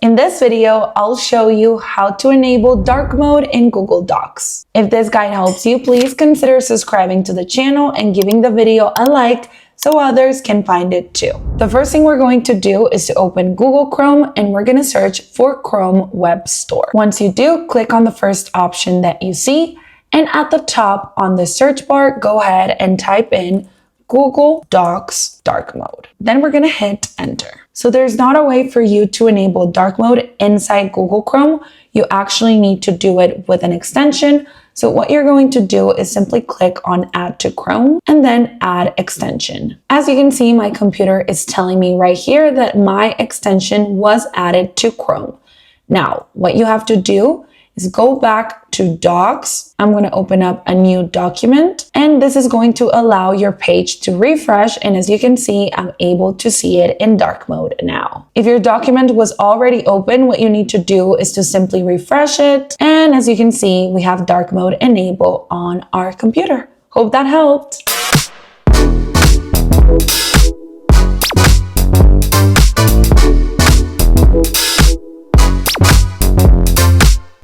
In this video, I'll show you how to enable dark mode in Google Docs. If this guide helps you, please consider subscribing to the channel and giving the video a like so others can find it too. The first thing we're going to do is to open Google Chrome and we're going to search for Chrome Web Store. Once you do, click on the first option that you see, and at the top on the search bar, go ahead and type in Google Docs dark mode. Then we're going to hit enter. So there's not a way for you to enable dark mode inside Google Chrome. You actually need to do it with an extension. So what you're going to do is simply click on add to Chrome and then add extension. As you can see, my computer is telling me right here that my extension was added to Chrome. Now, what you have to do is go back to Docs. I'm going to open up a new document, and this is going to allow your page to refresh. And as you can see, I'm able to see it in dark mode now. If your document was already open, what you need to do is to simply refresh it. And as you can see, we have dark mode enabled on our computer. Hope that helped.